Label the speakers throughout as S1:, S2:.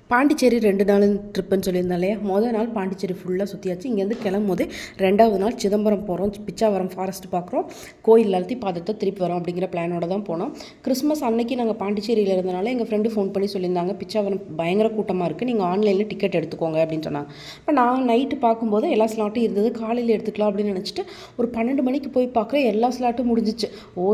S1: பாண்டிச்சேரி 2 நாள் ட்ரிப்புன்னு சொல்லியிருந்தேன் இல்லையா. மொதல் நாள் பாண்டிச்சேரி ஃபுல்லாக சுற்றியாச்சு. இங்கேருந்து கிளம்பும்போது 2வது நாள் சிதம்பரம் போகிறோம், பிச்சாவரம் ஃபாரஸ்ட் பார்க்குறோம், கோயில் எல்லாத்தையும் பார்த்துட்டு திருப்பி வரோம் அப்படிங்கிற பிளானோட தான் போனோம். கிறிஸ்மஸ் அன்னைக்கு நாங்கள் பாண்டிச்சேரியில் இருந்தனால எங்கள் ஃப்ரெண்டு ஃபோன் பண்ணி சொல்லியிருந்தாங்க, பிச்சாவரம் பயங்கர கூட்டமாக இருக்குது, நீங்கள் ஆன்லைனில் டிக்கெட் எடுத்துக்கோங்க அப்படின்னு சொன்னாங்க. இப்போ நான் நைட்டு பார்க்கும்போது எல்லா ஸ்லாட்டும் இருந்தது, காலையில் எடுத்துக்கலாம் அப்படின்னு நினச்சிட்டு ஒரு 12 மணிக்கு போய் பார்க்குறேன், எல்லா ஸ்லாட்டும் முடிஞ்சிச்சு.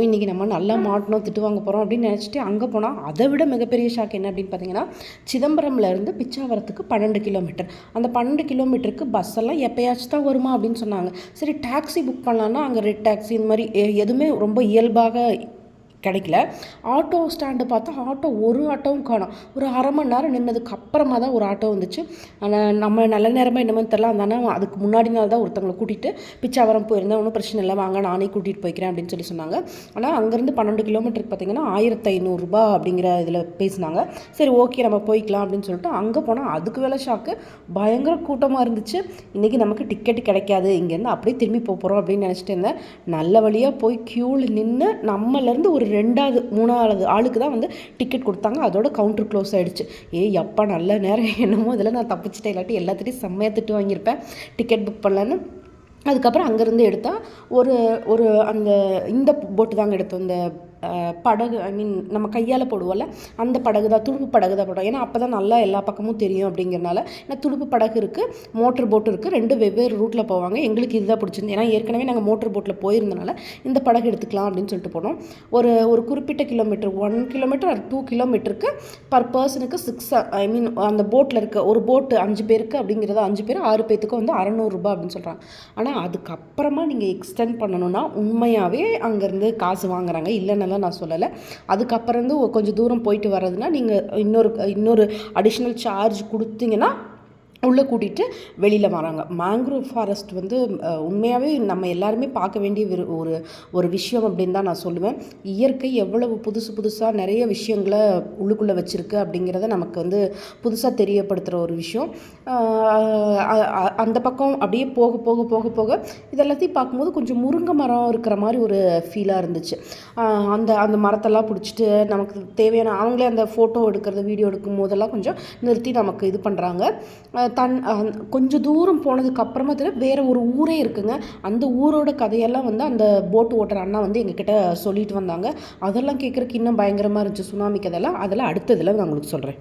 S1: இன்றைக்கி நம்ம நல்லா மாட்டணும், திட்டு வாங்க போகிறோம் அப்படின்னு நினச்சிட்டு அங்கே போனால் அதை விட மிகப்பெரிய ஷாக் என்ன அப்படின்னு பார்த்தீங்கன்னா, சிதம்பரம் இருந்து பிச்சாவரத்துக்கு 12 கிலோமீட்டர். அந்த 12 கிலோமீட்டருக்கு பஸ் எல்லாம் எப்பயாச்சும் தான் வருமா அப்படின்னு சொன்னாங்க. சரி டாக்ஸி புக் பண்ணலான்னா அங்கே ரெட் டாக்ஸி இந்த மாதிரி எதுவுமே ரொம்ப இயல்பாக கிடைக்கல. ஆட்டோ ஸ்டாண்டு பார்த்தா ஒரு ஆட்டோவும் காணோம். ஒரு அரை மணி நேரம் நின்னதுக்கு அப்புறமா தான் ஒரு ஆட்டோ வந்துச்சு. ஆனால் நம்ம நல்ல நேரமாக என்னமோ தெரில, அந்த அதுக்கு முன்னாடி நாள் தான் ஒருத்தவங்களை கூட்டிகிட்டு பிச்சாவரம் போயிருந்தேன், ஒன்றும் பிரச்சனை இல்லை வாங்க நானே கூட்டிகிட்டு போய்க்கிறேன் அப்படின்னு சொல்லி சொன்னாங்க. ஆனால் அங்கேருந்து 12 கிலோமீட்டருக்கு பார்த்தீங்கன்னா 1500 ரூபா அப்படிங்கிற இதில் பேசினாங்க. சரி ஓகே நம்ம போய்க்கலாம் அப்படின்னு சொல்லிட்டு அங்கே போனால் அதுக்கு வேலை ஷாக்கு, பயங்கர கூட்டமாக இருந்துச்சு. இன்றைக்கி நமக்கு டிக்கெட் கிடைக்காது, இங்கேருந்து அப்படியே திரும்பி போகிறோம் அப்படின்னு நினச்சிட்டு இருந்தேன். நல்ல வழியாக போய் க்யூவில் நின்று நம்மளேருந்து ஒரு 2வது 3வது ஆளுக்கு தான் வந்து டிக்கெட் கொடுத்தாங்க. அதோட கவுண்டர் க்ளோஸ் ஆகிடுச்சு. எப்பா நல்ல நேரம் என்னமோ இதில் நான் தப்பிச்சிட்டேன், இல்லாட்டி எல்லாத்திட்டையும் செம்மையாக திட்டு வாங்கியிருப்பேன் டிக்கெட் புக் பண்ணலன்னு. அதுக்கப்புறம் அங்கேருந்து எடுத்தால் ஒரு அந்த இந்த போட்டு தாங்க எடுத்தோம், இந்த படகு, நம்ம கையால் போடுவோம்ல அந்த படகு தான், துடுப்பு படகு தான் போடுவோம். ஏன்னா அப்போ தான் நல்லா எல்லா பக்கமும் தெரியும் அப்படிங்கிறனால. ஏன்னா துடுப்பு படகு இருக்குது, மோட்டர் போட்டு இருக்குது, 2 வெவ்வேறு ரூட்டில் போவாங்க. எங்களுக்கு இதுதான் பிடிச்சிருந்து, ஏன்னா ஏற்கனவே நாங்கள் மோட்டர் போட்டில் போயிருந்தனால இந்த படகு எடுத்துக்கலாம் அப்படின்னு சொல்லிட்டு போனோம். ஒரு குறிப்பிட்ட கிலோமீட்டர் 1 கிலோமீட்டர் ஆர் 2 கிலோமீட்டருக்கு பர் பர்சனுக்கு 6 அந்த போட்டில் இருக்க ஒரு போட்டு 5 பேருக்கு அப்படிங்கிறது 5 பேர் 6 பேத்துக்கும் வந்து 600 ரூபாய் அப்படின்னு சொல்கிறாங்க. ஆனால் அதுக்கப்புறமா நீங்கள் எக்ஸ்டெண்ட் பண்ணணும்னா உண்மையாகவே அங்கேருந்து காசு வாங்குறாங்க, இல்லைன்னா நான் சொல்லலை. அதுக்கப்புறம் கொஞ்சம் தூரம் போயிட்டு வர்றதுனா நீங்கள் இன்னொரு அடிஷ்னல் சார்ஜ் கொடுத்தீங்கன்னா உள்ளே கூட்டிகிட்டு வெளியில் வராங்க. மேங்க்ரோவ் ஃபாரஸ்ட் வந்து உண்மையாகவே நம்ம எல்லாருமே பார்க்க வேண்டிய ஒரு விஷயம் அப்படின்னு தான் நான் சொல்லுவேன். இயற்கை எவ்வளவு புதுசாக நிறைய விஷயங்களை உள்ளுக்குள்ளே வச்சுருக்கு அப்படிங்கிறத நமக்கு வந்து புதுசாக தெரியப்படுத்துகிற ஒரு விஷயம். அந்த பக்கம் அப்படியே போக இதெல்லாத்தையும் பார்க்கும்போது கொஞ்சம் முருங்கை மரம் இருக்கிற மாதிரி ஒரு ஃபீலாக இருந்துச்சு. அந்த மரத்தெல்லாம் பிடிச்சிட்டு நமக்கு தேவையான அவங்களே அந்த ஃபோட்டோ எடுக்கிறது, வீடியோ எடுக்கும் போதெல்லாம் கொஞ்சம் நிறுத்தி நமக்கு இது பண்ணுறாங்க. கொஞ்சம் தூரம் போனதுக்கு அப்புறமா வேறு ஒரு ஊரே இருக்குங்க. அந்த ஊரோட கதையெல்லாம் வந்து அந்த போட்டு ஓட்டுற அண்ணா வந்து எங்ககிட்ட சொல்லிட்டு வந்தாங்க. அதெல்லாம் கேட்குறதுக்கு இன்னும் பயங்கரமாக இருந்துச்சு, சுனாமி கதையெல்லாம். அதெல்லாம் அடுத்ததில் நான் உங்களுக்கு சொல்கிறேன்.